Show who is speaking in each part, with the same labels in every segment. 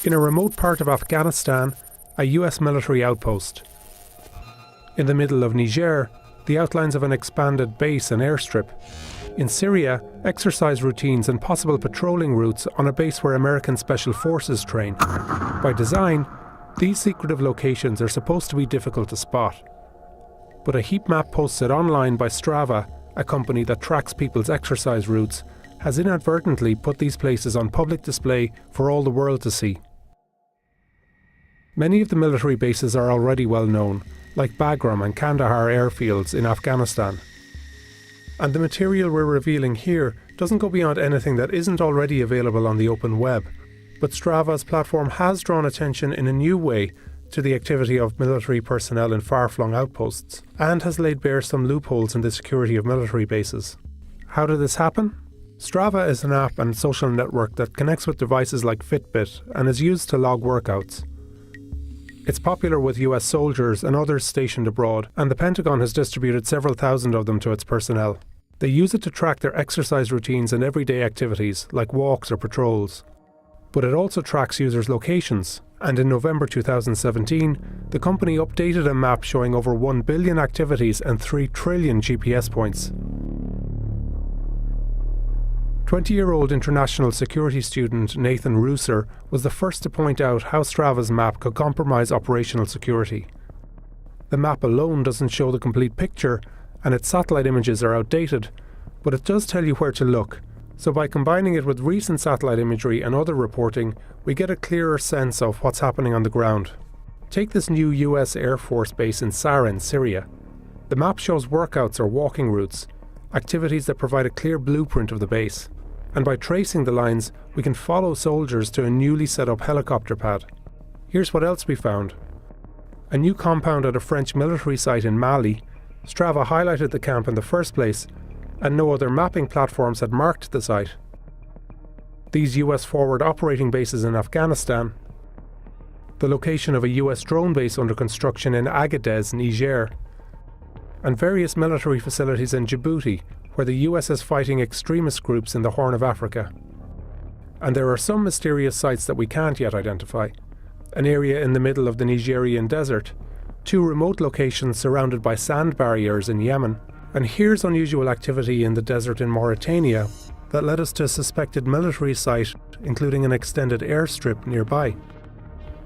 Speaker 1: In a remote part of Afghanistan, a US military outpost. In the middle of Niger, the outlines of an expanded base and airstrip. In Syria, exercise routines and possible patrolling routes on a base where American Special Forces train. By design, these secretive locations are supposed to be difficult to spot. But a heat map posted online by Strava, a company that tracks people's exercise routes, has inadvertently put these places on public display for all the world to see. Many of the military bases are already well known, like Bagram and Kandahar airfields in Afghanistan. And the material we're revealing here doesn't go beyond anything that isn't already available on the open web. But Strava's platform has drawn attention in a new way to the activity of military personnel in far-flung outposts, and has laid bare some loopholes in the security of military bases. How did this happen? Strava is an app and social network that connects with devices like Fitbit and is used to log workouts. It's popular with US soldiers and others stationed abroad, and the Pentagon has distributed several thousand of them to its personnel. They use it to track their exercise routines and everyday activities, like walks or patrols. But it also tracks users' locations, and in November 2017, the company updated a map showing over 1 billion activities and 3 trillion GPS points. 20-year-old international security student Nathan Rooser was the first to point out how Strava's map could compromise operational security. The map alone doesn't show the complete picture, and its satellite images are outdated, but it does tell you where to look. So by combining it with recent satellite imagery and other reporting, we get a clearer sense of what's happening on the ground. Take this new US Air Force base in Sarin, Syria. The map shows workouts or walking routes, activities that provide a clear blueprint of the base. And by tracing the lines, we can follow soldiers to a newly set up helicopter pad. Here's what else we found. A new compound at a French military site in Mali. Strava highlighted the camp in the first place, and no other mapping platforms had marked the site. These US forward operating bases in Afghanistan. The location of a US drone base under construction in Agadez, Niger. And various military facilities in Djibouti, where the US is fighting extremist groups in the Horn of Africa. And there are some mysterious sites that we can't yet identify. An area in the middle of the Nigerian desert, 2 remote locations surrounded by sand barriers in Yemen, and here's unusual activity in the desert in Mauritania that led us to a suspected military site, including an extended airstrip nearby.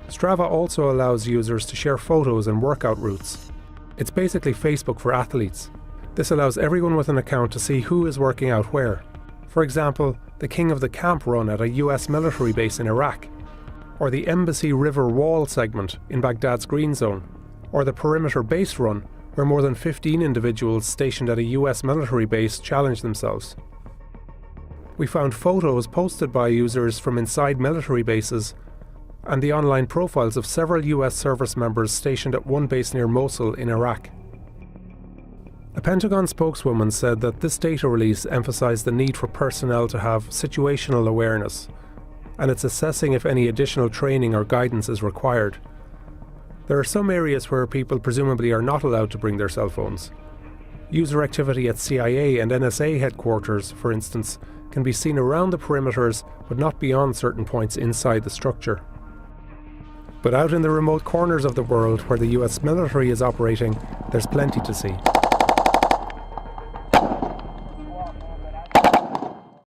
Speaker 1: Strava also allows users to share photos and workout routes. It's basically Facebook for athletes. This allows everyone with an account to see who is working out where. For example, the King of the Camp run at a US military base in Iraq, or the Embassy River Wall segment in Baghdad's Green Zone, or the Perimeter Base run, where more than 15 individuals stationed at a US military base challenged themselves. We found photos posted by users from inside military bases, and the online profiles of several US service members stationed at one base near Mosul in Iraq. A Pentagon spokeswoman said that this data release emphasized the need for personnel to have situational awareness, and it's assessing if any additional training or guidance is required. There are some areas where people presumably are not allowed to bring their cell phones. User activity at CIA and NSA headquarters, for instance, can be seen around the perimeters but not beyond certain points inside the structure. But out in the remote corners of the world where the US military is operating, there's plenty to see.